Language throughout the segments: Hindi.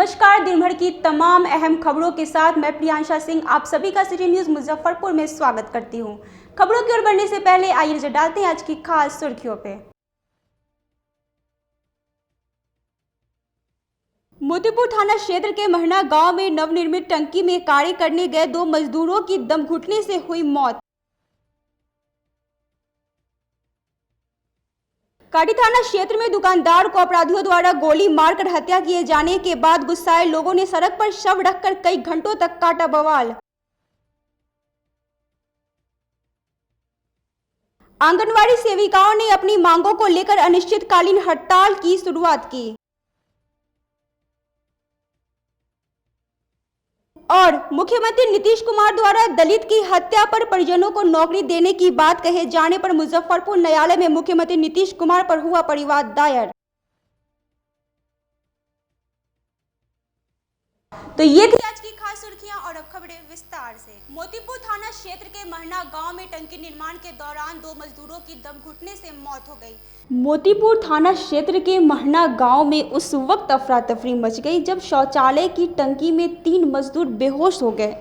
नमस्कार। दिन भर की तमाम अहम खबरों के साथ मैं प्रियांशा सिंह आप सभी का सिटी न्यूज मुजफ्फरपुर में स्वागत करती हूं। खबरों की ओर बढ़ने से पहले आइए नजर डालते हैं आज की खास सुर्खियों पे। मोतीपुर थाना क्षेत्र के महना गांव में नवनिर्मित टंकी में कार्य करने गए 2 मजदूरों की दम घुटने से हुई मौत। काटी थाना क्षेत्र में दुकानदार को अपराधियों द्वारा गोली मारकर हत्या किए जाने के बाद गुस्साए लोगों ने सड़क पर शव रखकर कई घंटों तक काटा बवाल। आंगनवाड़ी सेविकाओं ने अपनी मांगों को लेकर अनिश्चितकालीन हड़ताल की शुरुआत की। और मुख्यमंत्री नीतीश कुमार द्वारा दलित की हत्या पर परिजनों को नौकरी देने की बात कहे जाने पर मुजफ्फरपुर न्यायालय में मुख्यमंत्री नीतीश कुमार पर हुआ परिवाद दायर। तो ये थी आज की खास सुर्खियां और अब खबरें विस्तार से। मोतीपुर थाना क्षेत्र के महना गांव में टंकी निर्माण के दौरान 2 मजदूरों की दम घुटने से मौत हो गई। मोतीपुर थाना क्षेत्र के महना गांव में उस वक्त अफरा तफरी मच गई जब शौचालय की टंकी में 3 मजदूर बेहोश हो गए।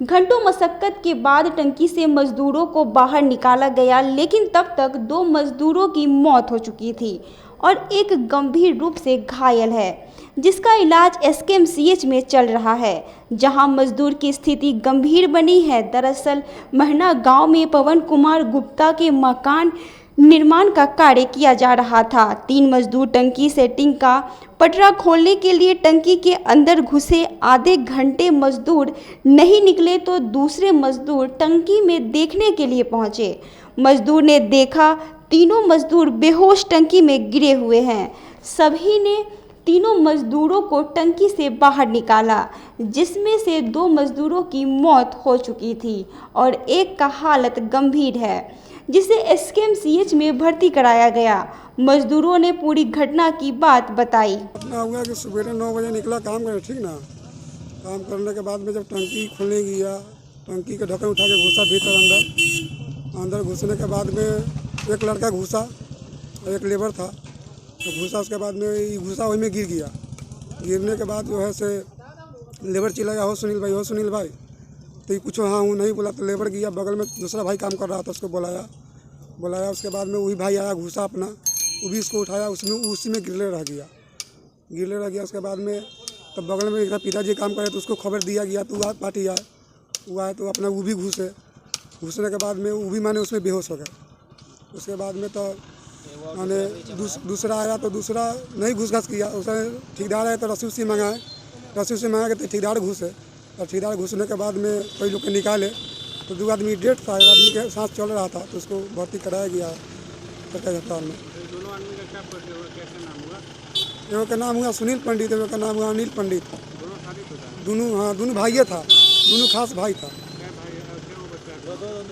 घंटों मशक्कत के बाद टंकी से मजदूरों को बाहर निकाला गया, लेकिन तब तक 2 मजदूरों की मौत हो चुकी थी और एक गंभीर रूप से घायल है, जिसका इलाज एसकेएमसीएच में चल रहा है, जहां मजदूर की स्थिति गंभीर बनी है। दरअसल महना गांव में पवन कुमार गुप्ता के मकान निर्माण का कार्य किया जा रहा था। 3 मजदूर टंकी सेटिंग का पटरा खोलने के लिए टंकी के अंदर घुसे। आधे घंटे मजदूर नहीं निकले तो दूसरे मजदूर टंकी में देखने के लिए पहुंचे। मजदूर ने देखा तीनों मजदूर बेहोश टंकी में गिरे हुए हैं। सभी ने तीनों मजदूरों को टंकी से बाहर निकाला, जिसमें से 2 मजदूरों की मौत हो चुकी थी और एक का हालत गंभीर है, जिसे एसकेएमसीएच में भर्ती कराया गया। मजदूरों ने पूरी घटना की बात बताई। घटना हुआ कि सुबह 9 बजे निकला काम करने, ठीक ना। काम करने के बाद में जब टंकी खोलने गया, टंकी का ढक्कन उठा के घुसा भीतर। अंदर घुसने के बाद में एक लड़का घुसा और एक लेबर था, तो घुसा। उसके बाद में घुसा वही में गिर गया। गिरने के बाद जो है से लेबर चिल्लाया, हो सुनील भाई। तो कुछ हाँ हूँ नहीं बोला, तो लेबर गया बगल में दूसरा भाई काम कर रहा था, उसको बुलाया। उसके बाद में वही भाई आया, घुसा अपना, वो भी उसको उठाया, उसी में गिरले रह गया। उसके बाद में तब बगल में एक पिताजी काम करे, तो उसको खबर दिया गया, तो पार्टी आए तो अपना वो भी घुसने के बाद में वो भी माने उसमें बेहोश हो गए। उसके बाद में तो माने दूसरा आया, तो दूसरा नहीं घुस किया। उसने ठेकेदार आया तो रस्सी मंगा के तो ठेकेदार घुसे, और ठेकेदार घुसने के बाद में कई लोग के निकाले, तो 2 आदमी डेड था, 1 आदमी के सांस चल रहा था, तो उसको भर्ती कराया गया सरकारी अस्पताल में। दोनों आदमी का क्या परिचय हुआ, कैसे नाम हुआ? एगो का नाम हुआ सुनील पंडित, एगो का नाम हुआ अनिल पंडित। दोनों शादी दोनों भाइये था, दोनों खास भाई था।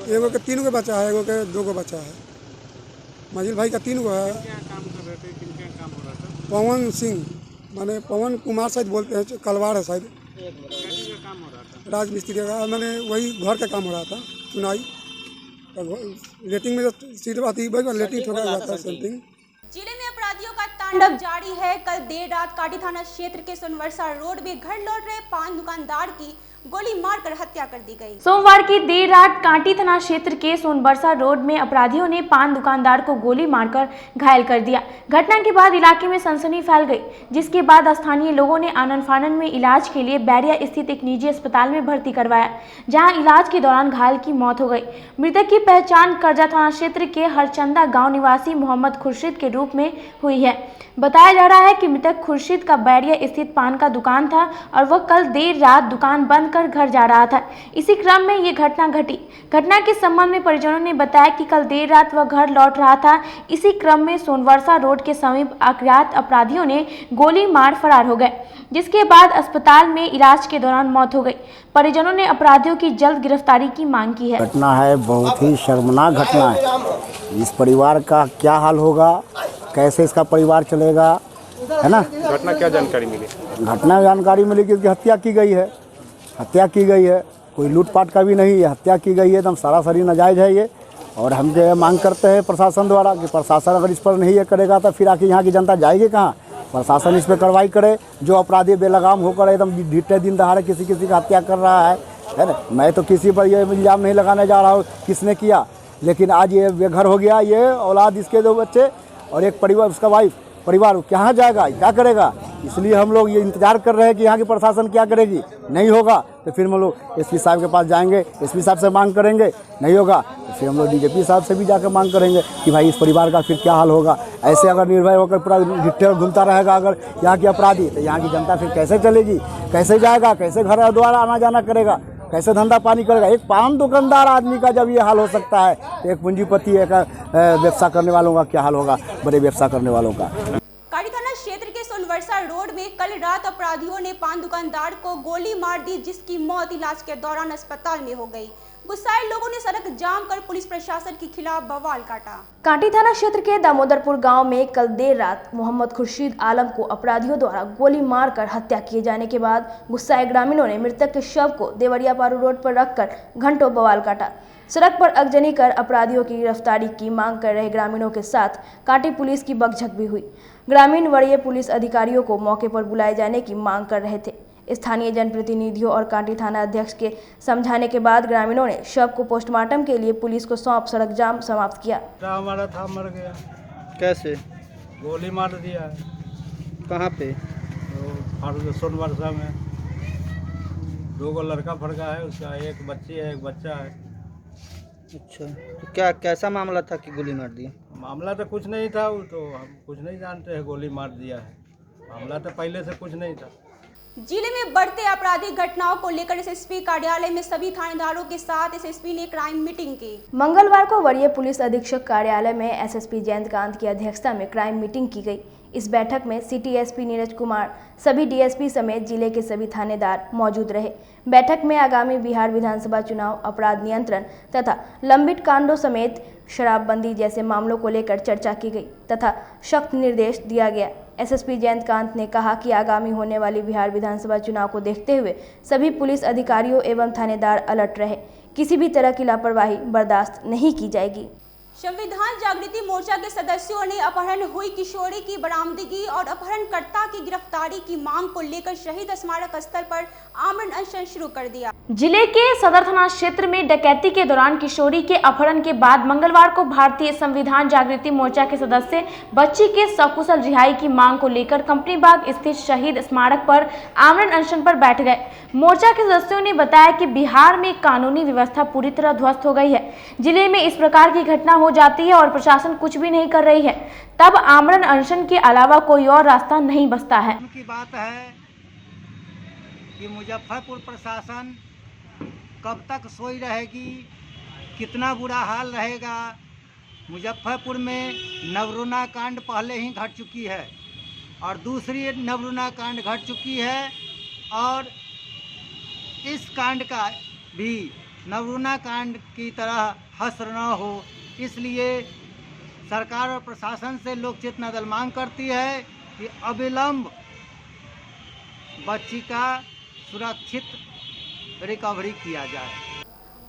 एगो के 3 गो बच्चा है, एगो के 2 गो बच्चा है। मंजिल भाई का 3 गो है। क्या काम कर रहे थे, किनका काम हो रहा था? पवन सिंह माने पवन कुमार शायद बोलते हैं, कलवार है शायद। क्या काम हो रहा था? राजमिस्त्री का मैंने वही घर का काम हो रहा था, चुनाई। लेटिंग में जो सीट आती है लेटिंग ठोका जाता है समथिंग। जिले में अपराधियों का तांडव जारी है। कल देर रात काटी थाना क्षेत्र के सोनवर्षा रोड में घर लौट रहे 5 दुकानदार की गोली मारकर हत्या कर दी गई। सोमवार की देर रात कांटी थाना क्षेत्र के सोनबरसा रोड में अपराधियों ने 5 दुकानदार को गोली मारकर घायल कर दिया। घटना के बाद इलाके में सनसनी फैल गई, जिसके बाद स्थानीय लोगों ने आनन फानन में इलाज के लिए बैरिया स्थित एक निजी अस्पताल में भर्ती करवाया, जहां इलाज के दौरान घायल की मौत हो गई। मृतक की पहचान करजा थाना क्षेत्र के हरचंदा गाँव निवासी मोहम्मद खुर्शीद के रूप में हुई है। बताया जा रहा है कि मृतक खुर्शीद का बैरिया स्थित पान का दुकान था और वह कल देर रात दुकान बंद कर घर जा रहा था। इसी क्रम में ये घटना घटी। घटना के संबंध में परिजनों ने बताया कि कल देर रात वह घर लौट रहा था। इसी क्रम में सोनवर्षा रोड के समीप अज्ञात अपराधियों ने गोली मार फरार हो गए, जिसके बाद अस्पताल में इलाज के दौरान मौत हो गई। परिजनों ने अपराधियों की जल्द गिरफ्तारी की मांग की है। घटना है, बहुत ही शर्मनाक घटना है। इस परिवार का क्या हाल होगा, कैसे इसका परिवार चलेगा, है ना। घटना क्या जानकारी मिली? घटना जानकारी मिली कि हत्या की गई है। कोई लूटपाट का भी नहीं है, हत्या की गई है। एकदम सरासरी नाजायज है ये। और हम जो मांग करते हैं प्रशासन द्वारा कि प्रशासन अगर इस पर नहीं ये करेगा तो फिर आके यहाँ की जनता जाएगी कहाँ। प्रशासन इस पर कार्रवाई करे। जो अपराधी बेलगाम होकर एकदम ढीठे दिन दहाड़े किसी का हत्या कर रहा है ना। मैं तो किसी पर ये इल्ज़ाम नहीं लगाने जा रहा हूँ किसने किया, लेकिन आज ये बेघर हो गया, ये औलाद, इसके 2 बच्चे और एक परिवार, उसका वाइफ, परिवार कहाँ जाएगा, क्या करेगा। इसलिए हम लोग ये इंतजार कर रहे हैं कि यहाँ की प्रशासन क्या करेगी। नहीं होगा तो फिर हम लोग एसपी साहब के पास जाएंगे, एसपी साहब से मांग करेंगे। नहीं होगा तो फिर हम लोग डीजीपी साहब से भी जाकर मांग करेंगे कि भाई इस परिवार का फिर क्या हाल होगा। ऐसे अगर निर्भय होकर पूरा ढिट्ठे घूमता रहेगा अगर यहाँ की अपराधी, तो यहाँ की जनता फिर कैसे चलेगी, कैसे जाएगा, कैसे घर द्वारा आना जाना करेगा, कैसे धंधा पानी करेगा। एक पान दुकानदार आदमी का जब ये हाल हो सकता है तो एक पूंजीपति, एक व्यवसाय करने वालों का क्या हाल होगा, बड़े व्यवसाय करने वालों का। काटी थाना क्षेत्र के सोनवर्षा रोड में कल रात अपराधियों ने पान दुकानदार को गोली मार दी, जिसकी मौत इलाज के दौरान अस्पताल में हो गई। गुस्साए लोगों ने सड़क जाम कर पुलिस प्रशासन के खिलाफ बवाल काटा। कांटी थाना क्षेत्र के दामोदरपुर गांव में कल देर रात मोहम्मद खुर्शीद आलम को अपराधियों द्वारा गोली मारकर हत्या किए जाने के बाद गुस्साए ग्रामीणों ने मृतक के शव को देवरिया पारू रोड पर रखकर घंटों बवाल काटा। सड़क पर अगजनी कर अपराधियों की गिरफ्तारी की मांग कर रहे ग्रामीणों के साथ कांटी पुलिस की बकझक भी हुई। ग्रामीण वरीय पुलिस अधिकारियों को मौके पर बुलाए जाने की मांग कर रहे थे। स्थानीय जनप्रतिनिधियों और कांटी थाना अध्यक्ष के समझाने के बाद ग्रामीणों ने शव को पोस्टमार्टम के लिए पुलिस को सौंप सड़क जाम समाप्त किया। हमारा था मर गया। कैसे? गोली मार दिया है। कहाँ पे? सोनवर्षा में 2 लड़का फड़का है, उसका एक बच्ची है, एक बच्चा है। अच्छा, तो क्या कैसा मामला था कि गोली मार दिया? मामला तो कुछ नहीं था, वो तो हम कुछ नहीं जानते हैं, गोली मार दिया है। मामला तो पहले से कुछ नहीं था। जिले में बढ़ते आपराधिक घटनाओं को लेकर एसएसपी कार्यालय में सभी थानेदारों के साथ एसएसपी ने क्राइम मीटिंग की। मंगलवार को वरीय पुलिस अधीक्षक कार्यालय में एसएसपी जयंतकांत की अध्यक्षता में क्राइम मीटिंग की गई। इस बैठक में सिटी एसपी नीरज कुमार, सभी डीएसपी समेत जिले के सभी थानेदार मौजूद रहे। बैठक में आगामी बिहार विधानसभा चुनाव, अपराध नियंत्रण तथा लंबित कांडों समेत शराबबंदी जैसे मामलों को लेकर चर्चा की गई तथा सख्त निर्देश दिया गया। एसएसपी जयंतकांत ने कहा कि आगामी होने वाली बिहार विधानसभा चुनाव को देखते हुए सभी पुलिस अधिकारियों एवं थानेदार अलर्ट रहे। किसी भी तरह की लापरवाही बर्दाश्त नहीं की जाएगी। संविधान जागृति मोर्चा के सदस्यों ने अपहरण हुई किशोरी की बरामदगी और अपहरणकर्ता की गिरफ्तारी की मांग को लेकर शहीद स्मारक स्थल पर आमरण अनशन शुरू कर दिया। जिले के सदर थाना क्षेत्र में डकैती के दौरान किशोरी के अपहरण के बाद मंगलवार को भारतीय संविधान जागृति मोर्चा के सदस्य बच्ची के सकुशल रिहाई की मांग को लेकर कंपनी बाग स्थित शहीद स्मारक पर आमरण अनशन पर बैठ गए। मोर्चा के सदस्यों ने बताया कि बिहार में कानूनी व्यवस्था पूरी तरह ध्वस्त हो गई है। जिले में इस प्रकार की घटना हो जाती है और प्रशासन कुछ भी नहीं कर रही है, तब आमरण अनशन के अलावा कोई और रास्ता नहीं बचता है। उनकी बात है कि मुजफ्फरपुर प्रशासन कब तक सोई रहेगी, कितना बुरा हाल रहेगा। मुजफ्फरपुर में नवरुणा कांड पहले ही घट चुकी है और दूसरी नवरुणा कांड घट चुकी है और इस कांड का भी नवरुणा कांड की तरह हश्र न हो, इसलिए सरकार और प्रशासन से लोक चेतना दल मांग करती है कि अविलंब बच्ची का सुरक्षित रिकवरी किया जाए।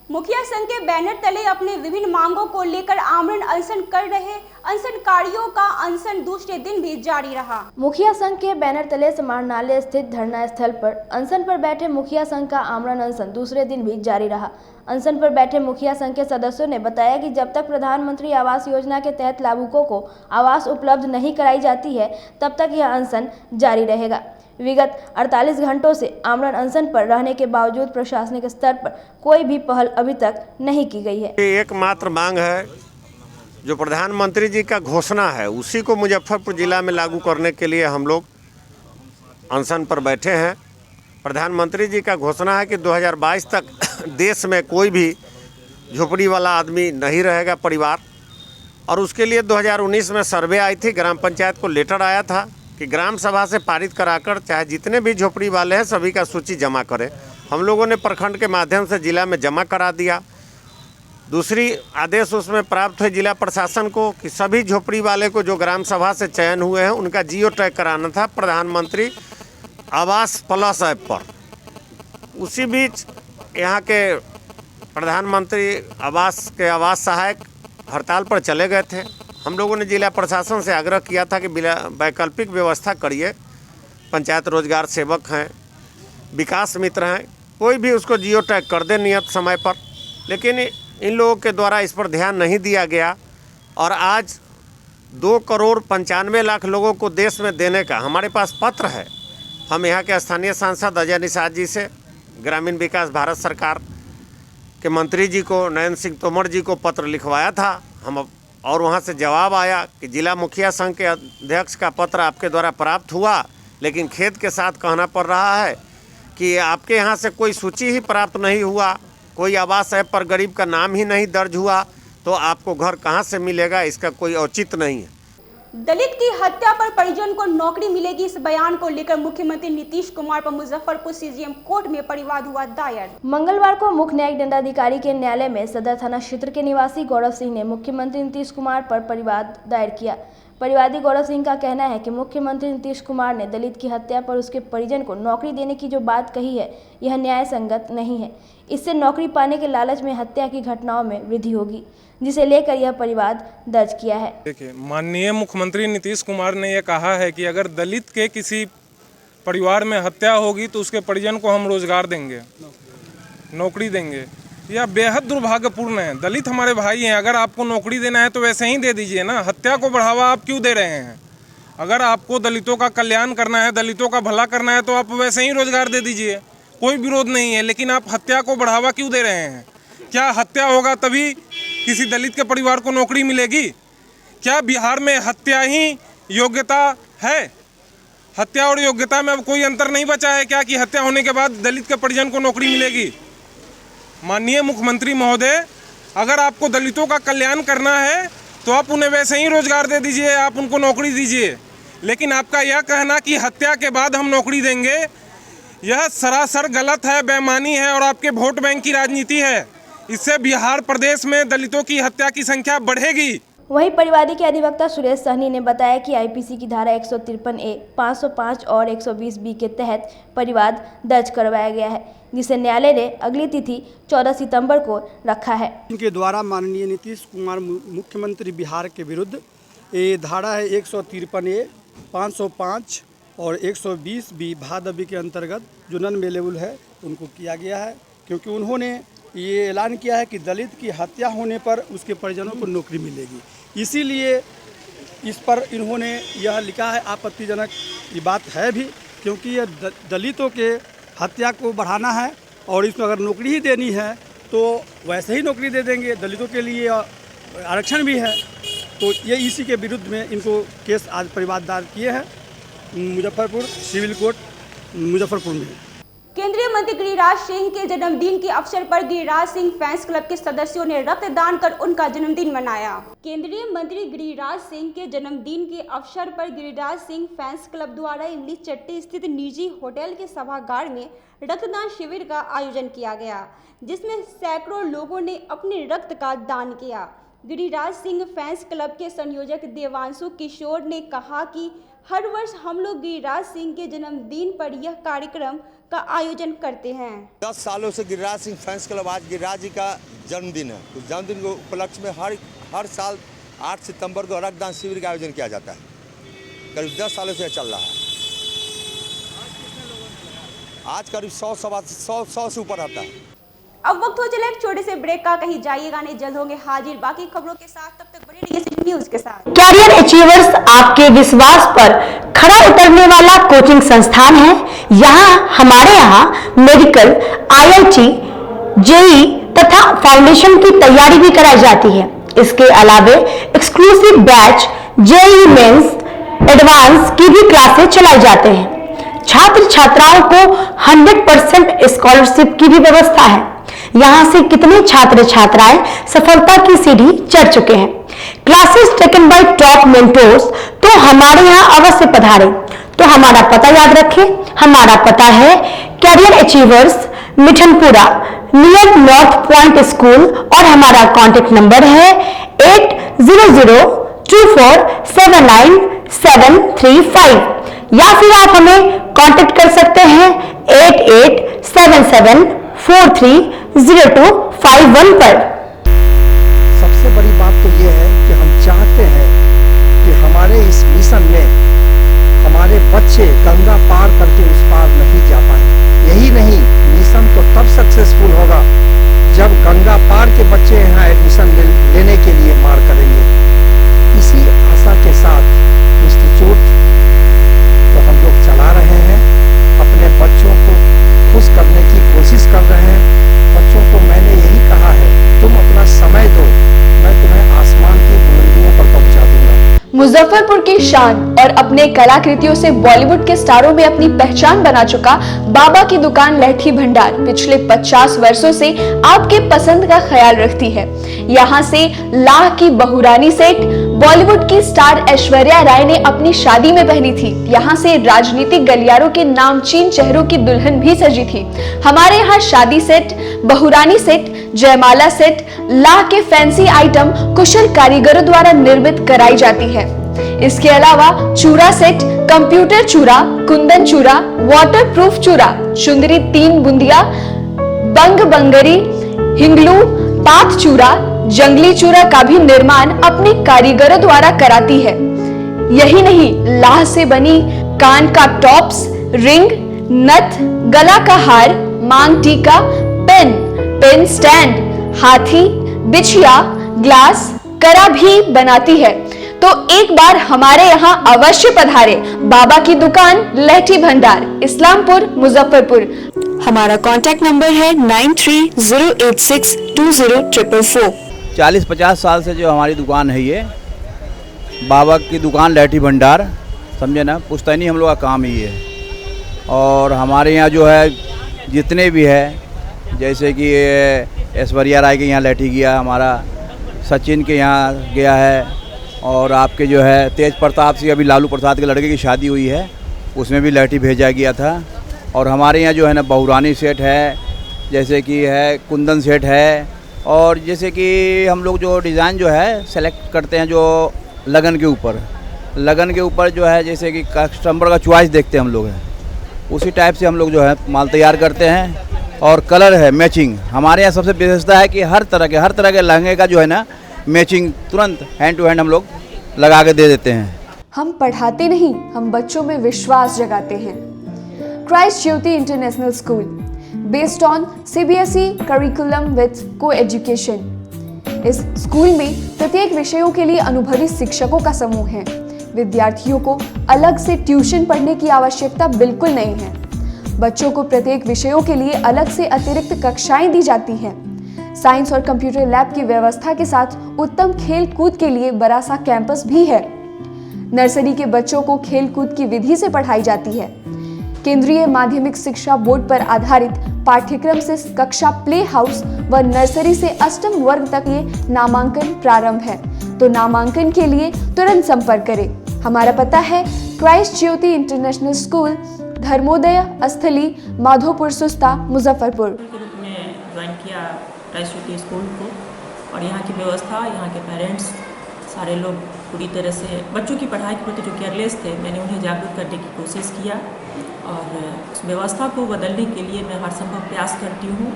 मुखिया संघ के बैनर तले अपने विभिन्न मांगों को लेकर आमरण अनशन कर रहे अनशनकारियों का अनशन दूसरे दिन भी जारी रहा। मुखिया संघ के बैनर तले समाहरणालय स्थित धरना स्थल पर अनशन पर बैठे मुखिया संघ का आमरण अनशन दूसरे दिन भी जारी रहा। अनशन पर बैठे मुखिया संघ के सदस्यों ने बताया कि जब तक प्रधानमंत्री आवास योजना के तहत लाभुकों को आवास उपलब्ध नहीं कराई जाती है, तब तक यह अनशन जारी रहेगा। विगत 48 घंटों से आमरण अनशन पर रहने के बावजूद प्रशासनिक स्तर पर कोई भी पहल अभी तक नहीं की गई है। एकमात्र मांग है जो प्रधानमंत्री जी का घोषणा है, उसी को मुजफ्फरपुर जिला में लागू करने के लिए हम लोग अनशन पर बैठे हैं। प्रधानमंत्री जी का घोषणा है कि 2022 तक देश में कोई भी झोपड़ी वाला आदमी नहीं रहेगा परिवार, और उसके लिए 2019 में सर्वे आई थी, ग्राम पंचायत को लेटर आया था कि ग्राम सभा से पारित कराकर चाहे जितने भी झोपड़ी वाले हैं सभी का सूची जमा करें। हम लोगों ने प्रखंड के माध्यम से जिला में जमा करा दिया। दूसरी आदेश उसमें प्राप्त हुए जिला प्रशासन को कि सभी झोपड़ी वाले को जो ग्राम सभा से चयन हुए हैं उनका जियो टैग कराना था प्रधानमंत्री आवास प्लस ऐप पर। उसी बीच यहाँ के प्रधानमंत्री आवास के आवास सहायक हड़ताल पर चले गए थे हम लोगों ने जिला प्रशासन से आग्रह किया था कि वैकल्पिक व्यवस्था करिए। पंचायत रोजगार सेवक हैं, विकास मित्र हैं, कोई भी उसको जियो टैग कर दे नियत समय पर, लेकिन इन लोगों के द्वारा इस पर ध्यान नहीं दिया गया। और आज 2,95,00,000 लोगों को देश में देने का हमारे पास पत्र है। हम यहाँ के स्थानीय सांसद अजय निषाद जी से, ग्रामीण विकास भारत सरकार के मंत्री जी को, नरेंद्र सिंह तोमर जी को पत्र लिखवाया था हम, और वहाँ से जवाब आया कि जिला मुखिया संघ के अध्यक्ष का पत्र आपके द्वारा प्राप्त हुआ, लेकिन खेद के साथ कहना पड़ रहा है कि आपके यहाँ से कोई सूची ही प्राप्त नहीं हुआ, कोई आवास ऐप पर गरीब का नाम ही नहीं दर्ज हुआ, तो आपको घर कहाँ से मिलेगा, इसका कोई औचित्य नहीं है। दलित की हत्या पर परिजन को नौकरी मिलेगी, इस बयान को लेकर मुख्यमंत्री नीतीश कुमार पर मुजफ्फरपुर सीजीएम कोर्ट में परिवाद हुआ दायर। मंगलवार को मुख्य न्यायिक दंडाधिकारी के न्यायालय में सदर थाना क्षेत्र के निवासी गौरव सिंह ने मुख्यमंत्री नीतीश कुमार पर परिवाद दायर किया। परिवादी गौरव सिंह का कहना है कि मुख्यमंत्री नीतीश कुमार ने दलित की हत्या पर उसके परिजन को नौकरी देने की जो बात कही है, यह न्याय संगत नहीं है। इससे नौकरी पाने के लालच में हत्या की घटनाओं में वृद्धि होगी, जिसे लेकर यह परिवाद दर्ज किया है। देखिए, माननीय मुख्यमंत्री नीतीश कुमार ने यह कहा है कि अगर दलित के किसी परिवार में हत्या होगी तो उसके परिजन को हम रोजगार देंगे, नौकरी देंगे। यह बेहद दुर्भाग्यपूर्ण है। दलित हमारे भाई हैं, अगर आपको नौकरी देना है तो वैसे ही दे दीजिए ना। हत्या को बढ़ावा आप क्यों दे रहे हैं? अगर आपको दलितों का कल्याण करना है, दलितों का भला करना है, तो आप वैसे ही रोजगार दे दीजिए, कोई विरोध नहीं है। लेकिन आप हत्या को बढ़ावा क्यों दे रहे हैं? क्या हत्या होगा तभी किसी दलित के परिवार को नौकरी मिलेगी? क्या बिहार में हत्या ही योग्यता है? हत्या और योग्यता में अब कोई अंतर नहीं बचा है क्या कि हत्या होने के बाद दलित के परिजन को नौकरी मिलेगी? माननीय मुख्यमंत्री महोदय, अगर आपको दलितों का कल्याण करना है तो आप उन्हें वैसे ही रोजगार दे दीजिए, आप उनको नौकरी दीजिए। लेकिन आपका यह कहना कि हत्या के बाद हम नौकरी देंगे, यह सरासर गलत है, बेईमानी है और आपके वोट बैंक की राजनीति है। इससे बिहार प्रदेश में दलितों की हत्या की संख्या बढ़ेगी। वहीं परिवादी के अधिवक्ता सुरेश सहनी ने बताया कि आईपीसी की धारा 153A, 505 और 120B के तहत परिवाद दर्ज करवाया गया है, जिसे न्यायालय ने अगली तिथि 14 सितंबर को रखा है। इनके द्वारा माननीय नीतीश कुमार मुख्यमंत्री बिहार के विरुद्ध ये धारा है 153A, 505 और 120B भादवी के अंतर्गत जो नॉन अवेलेबल है उनको किया गया है, क्योंकि उन्होंने ये ऐलान किया है कि दलित की हत्या होने पर उसके परिजनों को नौकरी मिलेगी। इसीलिए इस पर इन्होंने यह लिखा है। आपत्तिजनक ये बात है भी, क्योंकि ये दलितों के हत्या को बढ़ाना है और इसमें अगर नौकरी ही देनी है तो वैसे ही नौकरी दे देंगे। दलितों के लिए आरक्षण भी है, तो ये इसी के विरुद्ध में इनको केस आज परिवाद दायर किए हैं मुजफ्फरपुर सिविल कोर्ट मुजफ्फरपुर में। केंद्रीय मंत्री गिरिराज सिंह के जन्मदिन के अवसर पर गिरिराज सिंह फैंस क्लब के सदस्यों ने रक्तदान कर उनका जन्मदिन मनाया। केंद्रीय मंत्री गिरिराज सिंह के जन्मदिन के अवसर पर गिरिराज सिंह फैंस क्लब द्वारा इमली चट्टी स्थित निजी होटल के सभागार में रक्तदान शिविर का आयोजन किया गया, जिसमें सैकड़ों लोगों ने अपने रक्त का दान किया। गिरिराज सिंह फैंस क्लब के संयोजक देवांशु किशोर ने कहा कि हर वर्ष हम लोग गिरिराज सिंह के जन्मदिन पर यह कार्यक्रम का आयोजन करते हैं। 10 सालों से गिरिराज सिंह फैंस क्लब, आज गिरिराज जी का जन्मदिन है, तो जन्मदिन के उपलक्ष्य में हर साल 8 सितंबर को रक्तदान शिविर का आयोजन किया जाता है। करीब 10 सालों से चल रहा है। आज करीब 100 से ऊपर आता है। अब वक्त हो चले एक छोटे से ब्रेक का, कहीं जाइएगा नहीं, जल्द होंगे हाजिर बाकी खबरों के साथ। तब तक बने रहिए सिटी न्यूज के साथ। कैरियर अचीवर्स आपके विश्वास पर खरा उतरने वाला कोचिंग संस्थान है। हमारे यहाँ मेडिकल, IIT, JEE तथा फाउंडेशन की तैयारी भी कराई जाती है। इसके अलावे exclusive batch JEE mains, advance की भी क्लासेस चलाई जाते हैं। छात्र छात्राओं को 100% स्कॉलरशिप की भी व्यवस्था है। यहाँ से कितने छात्र छात्राएं सफलता की सीढ़ी चढ़ चुके हैं। Classes taken by top mentors, तो हमारे यहाँ अवश्य पधारें। तो हमारा पता याद रखें, हमारा पता है career achievers, Mithanpura, near north point school, और हमारा कॉन्टेक्ट नंबर है 8002479735, या फिर आप हमें कांटेक्ट कर सकते हैं 8877430251 पर। सबसे बड़ी बात तो ये है कि हम चाहते हैं कि हमारे इस मिशन में हमारे बच्चे गंगा पार करके उस पार नहीं जा पाए। यही नहीं, मिशन तो तब सक्सेसफुल होगा जब गंगा पार के बच्चे यहाँ एडमिशन लेने के लिए मार करेंगे। इसी आशा के साथ इंस्टीट्यूट तो हम लोग चला रहे हैं, अपने बच्चों को खुश करने की कोशिश कर रहे हैं। बच्चों को मैंने यही कहा है, तुम अपना समय दो, मैं तुम्हें आसमान की बुलंदियों पर पहुंचा दूंगा। मुजफ्फरपुर की शान और अपने कलाकृतियों से बॉलीवुड के स्टारों में अपनी पहचान बना चुका बाबा की दुकान लहठी भंडार पिछले 50 वर्षों से आपके पसंद का ख्याल रखती है। यहाँ से लाह की बहुरानी सेट बॉलीवुड की स्टार ऐश्वर्या राय ने अपनी शादी में पहनी थी। यहाँ से राजनीतिक गलियारों के नामचीन चेहरों की दुल्हन भी सजी थी। हमारे यहाँ शादी सेट, बहुरानी सेट, जयमाला सेट, लाह के फैंसी आइटम कुशल कारीगरों द्वारा निर्मित कराई जाती है। इसके अलावा चूड़ा सेट, कंप्यूटर चूड़ा, कुंदन चूड़ा, वाटरप्रूफ चूड़ा, चुंदरी 3 बुंदिया, बंग बंगरी, हिंगलू, पात चूड़ा, जंगली चूड़ा का भी निर्माण अपने कारीगरों द्वारा कराती है। यही नहीं, लाह से बनी कान का टॉप्स, रिंग, नथ, गला का हार, मांग टीका, पेन स्टैंड, हाथी, बिछिया, ग्लास, करा भी बनाती है। तो एक बार हमारे यहाँ अवश्य पधारे। बाबा की दुकान लहठी भंडार, इस्लामपुर, मुजफ्फरपुर। हमारा कांटेक्ट नंबर है 9308620444। 40-50 साल से जो हमारी दुकान है, ये बाबा की दुकान लहठी भंडार, समझे ना, पुश्तैनी हम लोग का काम ही है। और हमारे यहाँ जो है जितने भी है, जैसे कि ऐश्वर्या राय के यहाँ लहठी गया, हमारा सचिन के यहाँ गया है, और आपके जो है तेज प्रताप सिंह, अभी लालू प्रसाद के लड़के की शादी हुई है, उसमें भी लहठी भेजा गया था। और हमारे यहाँ जो है ना बहुरानी सेट है, जैसे कि है कुंदन सेट है, और जैसे कि हम लोग जो डिज़ाइन जो है सेलेक्ट करते हैं जो लगन के ऊपर जो है, जैसे कि कस्टमर का चॉइस देखते हैं हम लोग हैं, उसी टाइप से हम लोग जो है माल तैयार करते हैं। और कलर है मैचिंग, हमारे यहाँ सबसे विशेषता है कि हर तरह के लहंगे का जो है ना मैचिंग तुरंत हैंड टू हैंड हम लोग लगा के दे देते हैं। हम पढ़ाते नहीं, हम बच्चों में विश्वास जगाते हैं। Christ Jyoti international school, based on CBSE curriculum with co-education. इस स्कूल में प्रत्येक विषयों के लिए अनुभवी शिक्षकों का समूह है। विद्यार्थियों को अलग से ट्यूशन पढ़ने की आवश्यकता बिल्कुल नहीं है। बच्चों को प्रत्येक विषयों के लिए अलग से अतिरिक्त कक्षाएं दी जाती हैं। साइंस और कंप्यूटर लैब की व्यवस्था के साथ उत्तम खेल कूद के लिए बड़ा सा कैंपस भी है। नर्सरी के बच्चों को खेल कूद की विधि से पढ़ाई जाती है। केंद्रीय माध्यमिक शिक्षा बोर्ड पर आधारित पाठ्यक्रम से कक्षा प्ले हाउस व नर्सरी से अष्टम वर्ग तक ये नामांकन प्रारंभ है। तो नामांकन के लिए तुरंत संपर्क करें। हमारा पता है Christ Jyoti international school, Dharmodaya स्थली, माधोपुर सुस्ता, मुजफ्फरपुर। के रूप में ज्वाइन किया क्राइस्ट ज्योति स्कूल को, और यहाँ की व्यवस्था, यहाँ के पेरेंट्स सारे लोग पूरी तरह से बच्चों की पढ़ाई के प्रति जो केयरलेस थे, मैंने उन्हें जागरूक करने की कोशिश किया, और उस व्यवस्था को बदलने के लिए मैं हर संभव प्रयास करती हूँ।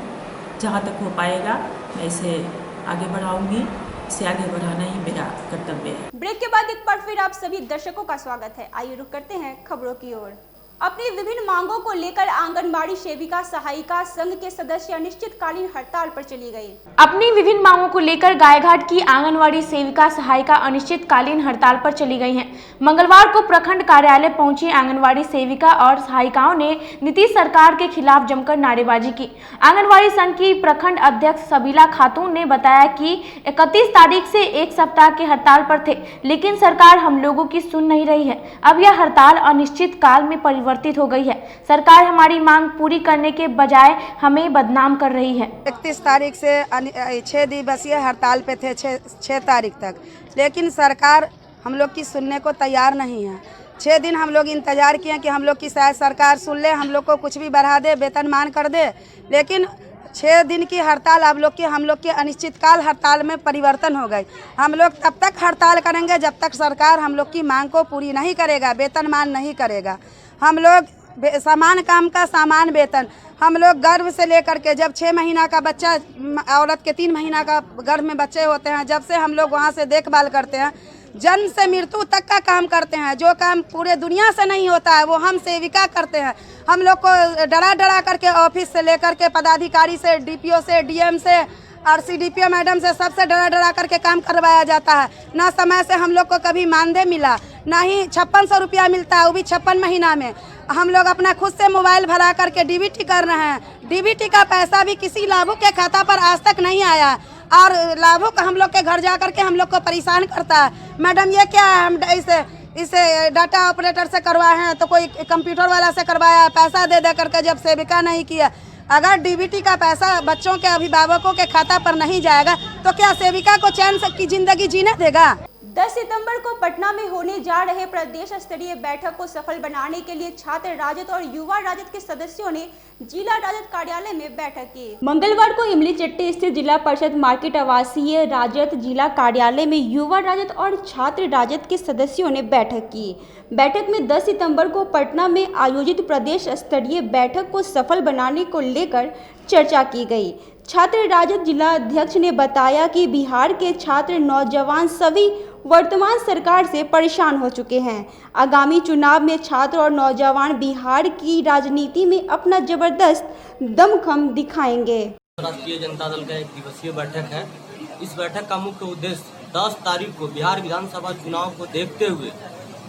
जहाँ तक हो पाएगा मैं इसे आगे बढ़ाऊँगी, इसे आगे बढ़ाना ही मेरा कर्तव्य है। ब्रेक के बाद एक बार फिर आप सभी दर्शकों का स्वागत है। आइए रुक करते हैं खबरों की ओर। अपनी विभिन्न मांगों को लेकर आंगनबाड़ी सेविका सहायिका संघ के सदस्य अनिश्चितकालीन हड़ताल पर चली गई। अपनी विभिन्न मांगों को लेकर गायघाट की आंगनबाड़ी सेविका सहायिका अनिश्चितकालीन हड़ताल पर चली गई हैं। मंगलवार को प्रखंड कार्यालय पहुंची आंगनबाड़ी सेविका और सहायिकाओं ने नीतीश सरकार के खिलाफ जमकर नारेबाजी की। आंगनबाड़ी संघ की प्रखंड अध्यक्ष सबीला खातून ने बताया कि 31 तारीख से एक सप्ताह के हड़ताल पर थे, लेकिन सरकार हम लोगों की सुन नहीं रही है। अब यह हड़ताल अनिश्चित काल में परिवर्तित हो गई है। सरकार हमारी मांग पूरी करने के बजाय हमें बदनाम कर रही है। 31 तारीख से 6 दिवसीय हड़ताल पे थे 6 तारीख तक, लेकिन सरकार हम लोग की सुनने को तैयार नहीं है। 6 दिन हम लोग इंतजार किए कि हम लोग की शायद सरकार सुन ले, हम लोग को कुछ भी बढ़ा दे, वेतनमान कर दे, लेकिन 6 दिन की हड़ताल हम लोग के अनिश्चितकाल हड़ताल में परिवर्तन हो गई। हम लोग तब तक हड़ताल करेंगे जब तक सरकार हम लोग की मांग को पूरी नहीं करेगा, वेतनमान नहीं करेगा। हम लोग समान काम का समान वेतन, हम लोग गर्भ से लेकर के जब 6 महीना का बच्चा, औरत के 3 महीना का गर्भ में बच्चे होते हैं, जब से हम लोग वहाँ से देखभाल करते हैं जन्म से मृत्यु तक का काम करते हैं। जो काम पूरे दुनिया से नहीं होता है वो हम सेविका करते हैं। हम लोग को डरा डरा करके ऑफिस से लेकर के पदाधिकारी से, डीपीओ से, डीएम से और सीडीपीओ मैडम से सबसे डरा डरा करके काम करवाया जाता है। ना समय से हम लोग को कभी मानदेय मिला, ना ही 5600 रुपया मिलता है, वो भी 56 महीना में। हम लोग अपना खुद से मोबाइल भरा करके डीबीटी कर रहे हैं। डीबीटी का पैसा भी किसी लाभुक के खाता पर आज तक नहीं आया और लाभुक हम लोग के घर जा करके हम लोग को परेशान करता है। मैडम ये क्या है, हम इसे डाटा ऑपरेटर से करवाए हैं तो कोई कंप्यूटर वाला से करवाया, पैसा दे करके जब सेविका नहीं किया। अगर डीबीटी का पैसा बच्चों के अभिभावकों के खाता पर नहीं जाएगा तो क्या सेविका को चैन की जिंदगी जीने देगा? 10 सितंबर को पटना में होने जा रहे प्रदेश स्तरीय बैठक को सफल बनाने के लिए छात्र राजद और युवा राजद के सदस्यों ने जिला राजद कार्यालय में बैठक की। मंगलवार को इमली चट्टी स्थित जिला परिषद मार्केट आवासीय राजद जिला कार्यालय में युवा राजद और छात्र राजद के सदस्यों ने बैठक की। बैठक में 10 सितंबर को पटना में आयोजित प्रदेश स्तरीय बैठक को सफल बनाने को लेकर चर्चा की गई। छात्र राजद जिला अध्यक्ष ने बताया कि बिहार के छात्र नौजवान सभी वर्तमान सरकार से परेशान हो चुके हैं। आगामी चुनाव में छात्र और नौजवान बिहार की राजनीति में अपना जबरदस्त दमखम दिखाएंगे। राष्ट्रीय जनता दल का एक दिवसीय बैठक है। इस बैठक का मुख्य उद्देश्य 10 तारीख को बिहार विधानसभा चुनाव को देखते हुए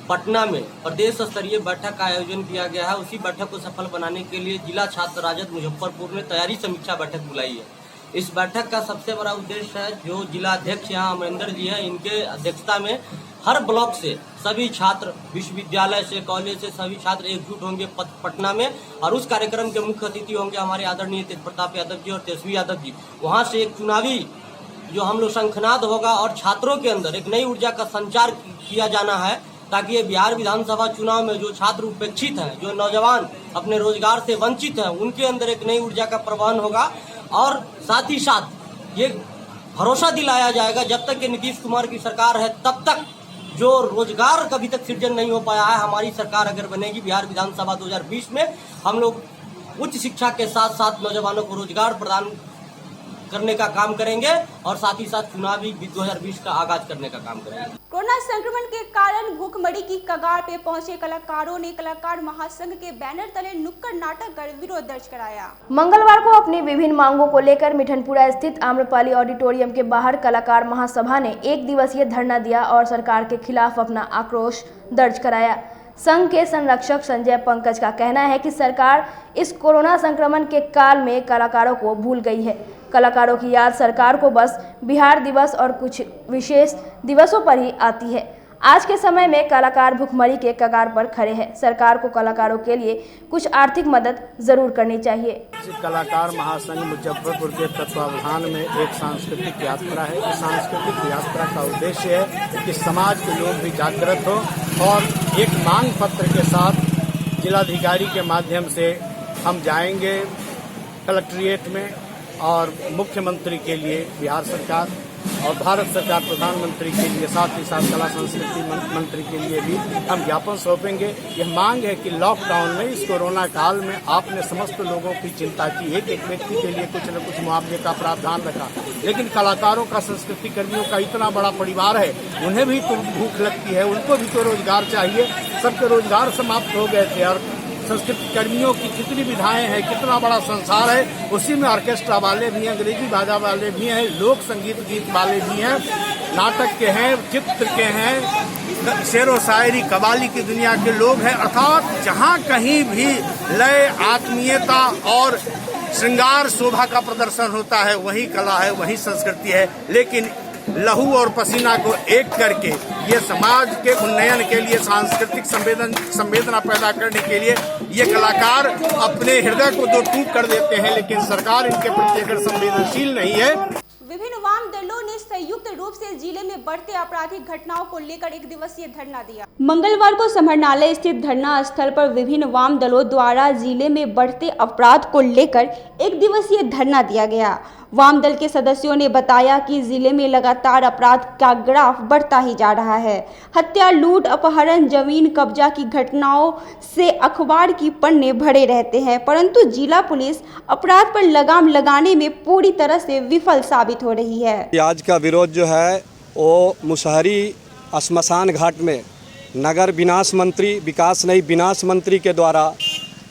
पटना में प्रदेश स्तरीय बैठक का आयोजन किया गया है। उसी बैठक को सफल बनाने के लिए जिला छात्र राजद मुजफ्फरपुर ने तैयारी समीक्षा बैठक बुलाई है। इस बैठक का सबसे बड़ा उद्देश्य है, जो जिला अध्यक्ष यहाँ अमरिंदर जी हैं, इनके अध्यक्षता में हर ब्लॉक से सभी छात्र, विश्वविद्यालय से, कॉलेज से सभी छात्र एकजुट होंगे पटना में। और उस कार्यक्रम के मुख्य अतिथि होंगे हमारे आदरणीय तेज प्रताप यादव जी और तेजस्वी यादव जी। वहाँ से एक चुनावी जो हम लोग शंखनाद होगा और छात्रों के अंदर एक नई ऊर्जा का संचार किया जाना है, ताकि ये बिहार विधानसभा चुनाव में जो छात्र उपेक्षित हैं, जो नौजवान अपने रोजगार से वंचित हैं, उनके अंदर एक नई ऊर्जा का प्रवहन होगा। और साथ ही साथ ये भरोसा दिलाया जाएगा, जब तक कि नीतीश कुमार की सरकार है तब तक जो रोजगार कभी तक सृजन नहीं हो पाया है, हमारी सरकार अगर बनेगी बिहार विधानसभा 2020 में, हम लोग उच्च शिक्षा के साथ साथ नौजवानों को रोजगार प्रदान करने का काम करेंगे और साथ ही साथ चुनावी 2020 का आगाज करने का काम करेंगे। कोरोना संक्रमण के कारण भूखमरी की कगार पे पहुंचे कलाकारों ने कलाकार महासंघ के बैनर तले नुक्कड़ नाटक कर विरोध दर्ज कराया। मंगलवार को अपनी विभिन्न मांगों को लेकर मिठनपुरा स्थित आम्रपाली ऑडिटोरियम के बाहर कलाकार महासभा ने 1 दिवसीय धरना दिया और सरकार के खिलाफ अपना आक्रोश दर्ज कराया। संघ के संरक्षक संजय पंकज का कहना है कि सरकार इस कोरोना संक्रमण के काल में कलाकारों को भूल गई है। कलाकारों की याद सरकार को बस बिहार दिवस और कुछ विशेष दिवसों पर ही आती है। आज के समय में कलाकार भूखमरी के कगार पर खड़े हैं। सरकार को कलाकारों के लिए कुछ आर्थिक मदद जरूर करनी चाहिए। कलाकार महासंघ मुजफ्फरपुर के तत्वावधान में एक सांस्कृतिक यात्रा है। इस सांस्कृतिक यात्रा का उद्देश्य है कि समाज के लोग भी जागृत हो और एक मांग पत्र के साथ जिलाधिकारी के माध्यम से हम जाएंगे कलेक्ट्रेट में और मुख्यमंत्री के लिए बिहार सरकार और भारत सरकार प्रधानमंत्री के लिए, साथ ही साथ कला संस्कृति मंत्री के लिए भी हम ज्ञापन सौंपेंगे। यह मांग है कि लॉकडाउन में, इस कोरोना काल में आपने समस्त लोगों की चिंता की, एक एक व्यक्ति के लिए कुछ न कुछ मुआवजे का प्रावधान रखा, लेकिन कलाकारों का, संस्कृति कर्मियों का इतना बड़ा परिवार है, उन्हें भी तो भूख लगती है, उनको भी तो रोजगार चाहिए। सबके रोजगार समाप्त हो गए थे और संस्कृति कर्मियों की कितनी विधाएं हैं, कितना बड़ा संसार है, उसी में ऑर्केस्ट्रा वाले भी हैं, अंग्रेजी बाजा वाले भी हैं, लोक संगीत गीत वाले भी हैं, नाटक के हैं, चित्र के हैं, शेर व शायरी कव्वाली की दुनिया के लोग हैं। अर्थात जहाँ कहीं भी लय, आत्मीयता और श्रृंगार शोभा का प्रदर्शन होता है, वही कला है, वही संस्कृति है। लेकिन लहू और पसीना को एक करके ये समाज के उन्नयन के लिए, सांस्कृतिक संवेदना पैदा करने के लिए ये कलाकार अपने हृदय को दो टूक कर देते हैं, लेकिन सरकार इनके प्रति अगर संवेदनशील नहीं है। विभिन्न वाम दलों ने संयुक्त रूप से जिले में बढ़ते आपराधिक घटनाओं को लेकर 1 दिवसीय धरना दिया। मंगलवार को समाहरणालय स्थित धरना स्थल पर विभिन्न वाम दलों द्वारा जिले में बढ़ते अपराध को लेकर 1 दिवसीय धरना दिया गया। वाम दल के सदस्यों ने बताया कि जिले में लगातार अपराध का ग्राफ बढ़ता ही जा रहा है। हत्या, लूट, अपहरण, जमीन कब्जा की घटनाओं से अखबार की पन्ने भरे रहते हैं, परंतु जिला पुलिस अपराध पर लगाम लगाने में पूरी तरह से विफल साबित हो रही है। आज का विरोध जो है वो मुसहरी श्मशान घाट में नगर विनाश मंत्री विकास नहीं विनाश मंत्री के द्वारा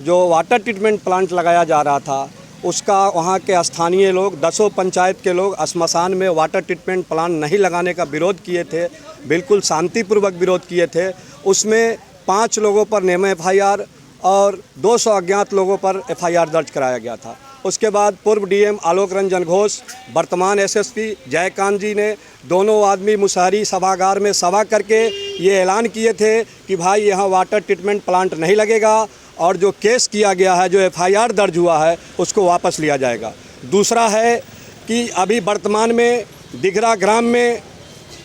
जो वाटर ट्रीटमेंट प्लांट लगाया जा रहा था, उसका वहाँ के स्थानीय लोग 10 पंचायत के लोग श्मशान में वाटर ट्रीटमेंट प्लांट नहीं लगाने का विरोध किए थे, बिल्कुल शांतिपूर्वक विरोध किए थे। उसमें 5 लोगों पर नेम FIR और 200 अज्ञात लोगों पर FIR दर्ज कराया गया था। उसके बाद पूर्व DM आलोक रंजन घोष, वर्तमान SSP जयकांत जी ने दोनों आदमी मुसहरी सभागार में सभा करके ये ऐलान किए थे कि भाई यहाँ वाटर ट्रीटमेंट प्लांट नहीं लगेगा और जो केस किया गया है, जो FIR दर्ज हुआ है, उसको वापस लिया जाएगा। दूसरा है कि अभी वर्तमान में दिघरा ग्राम में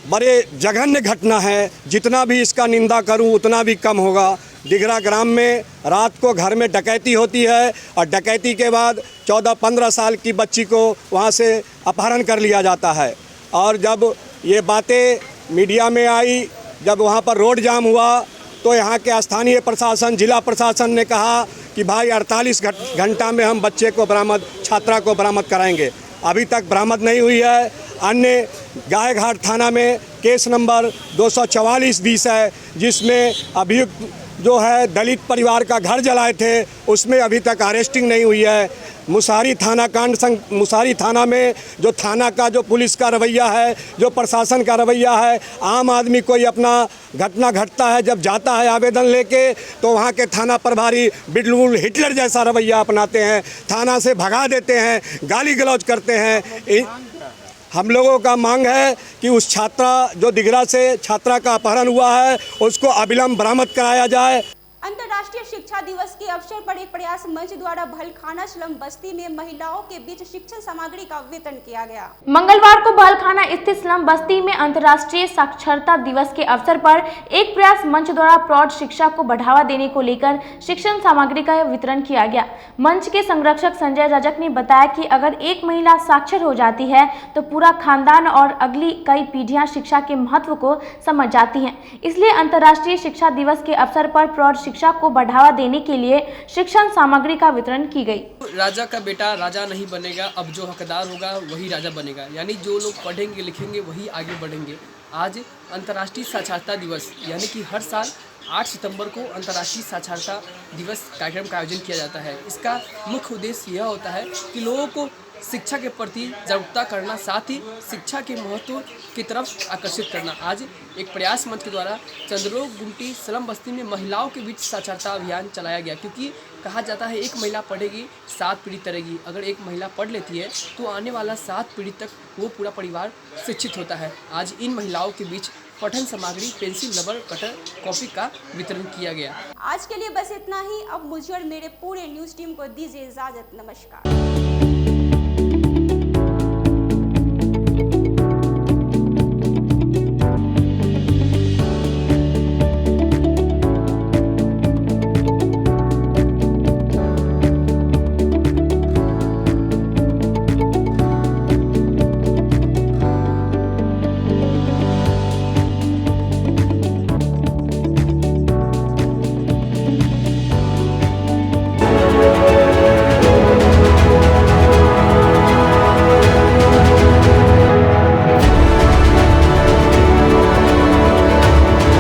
बड़े जघन्य घटना है, जितना भी इसका निंदा करूं उतना भी कम होगा। दिघरा ग्राम में रात को घर में डकैती होती है और डकैती के बाद 14-15 साल की बच्ची को वहां से अपहरण कर लिया जाता है। और जब ये बातें मीडिया में आई, जब वहां पर रोड जाम हुआ, तो यहाँ के स्थानीय प्रशासन, जिला प्रशासन ने कहा कि भाई 48 घंटा में हम बच्चे को बरामद, छात्रा को बरामद कराएंगे। अभी तक बरामद नहीं हुई है। अन्य गायघाट थाना में केस नंबर 244-20 है, जिसमें अभियुक्त जो है दलित परिवार का घर जलाए थे, उसमें अभी तक अरेस्टिंग नहीं हुई है। मुसहरी थाना कांड मुसहरी थाना में जो थाना का जो पुलिस का रवैया है, जो प्रशासन का रवैया है, आम आदमी कोई अपना घटना घटता है जब जाता है आवेदन लेके, तो वहाँ के थाना प्रभारी बिल्कुल हिटलर जैसा रवैया अपनाते हैं, थाना से भगा देते हैं, गाली गलौज करते हैं। हम लोगों का मांग है कि उस छात्रा जो दिघरा से छात्रा का अपहरण हुआ है, उसको अविलंब बरामद कराया जाए। अंतर्राष्ट्रीय शिक्षा दिवस के अवसर पर एक प्रयास मंच द्वारा भलखाना स्लम बस्ती में महिलाओं के बीच शिक्षण सामग्री का वितरण किया गया। मंगलवार को भलखाना स्थित स्लम बस्ती में अंतर्राष्ट्रीय साक्षरता दिवस के अवसर पर एक प्रयास मंच द्वारा प्रौढ़ शिक्षा को बढ़ावा देने को लेकर शिक्षण सामग्री का वितरण किया गया। मंच के संरक्षक संजय रजक ने बताया कि अगर एक महिला साक्षर हो जाती है तो पूरा खानदान और अगली कई पीढ़ियां शिक्षा के महत्व को समझ जाती हैं। इसलिए अंतर्राष्ट्रीय शिक्षा दिवस के अवसर पर प्रौढ़ शिक्षा को बढ़ावा देने के लिए शिक्षण सामग्री का वितरण की गई। राजा का बेटा राजा नहीं बनेगा, अब जो हकदार होगा वही राजा बनेगा, यानी जो लोग पढ़ेंगे लिखेंगे वही आगे बढ़ेंगे। आज अंतर्राष्ट्रीय साक्षरता दिवस यानी कि हर साल 8 सितंबर को अंतर्राष्ट्रीय साक्षरता दिवस कार्यक्रम का आयोजन किया जाता है। इसका मुख्य उद्देश्य यह होता है कि लोगों को शिक्षा के प्रति जागरूकता करना, साथ ही शिक्षा के महत्व की तरफ आकर्षित करना। आज एक प्रयास मंच के द्वारा चंद्रोग गुमटी स्लम बस्ती में महिलाओं के बीच साक्षरता अभियान चलाया गया, क्योंकि कहा जाता है एक महिला पढ़ेगी 7 पीढ़ी तरेगी। अगर एक महिला पढ़ लेती है तो आने वाला 7 पीढ़ी तक वो पूरा परिवार शिक्षित होता है। आज इन महिलाओं के बीच पठन सामग्री, पेंसिल, रबर, कटर, कॉपी का वितरण किया गया। आज के लिए बस इतना ही। अब मुझे और मेरे पूरे न्यूज़ टीम को दीजिए इजाजत। नमस्कार।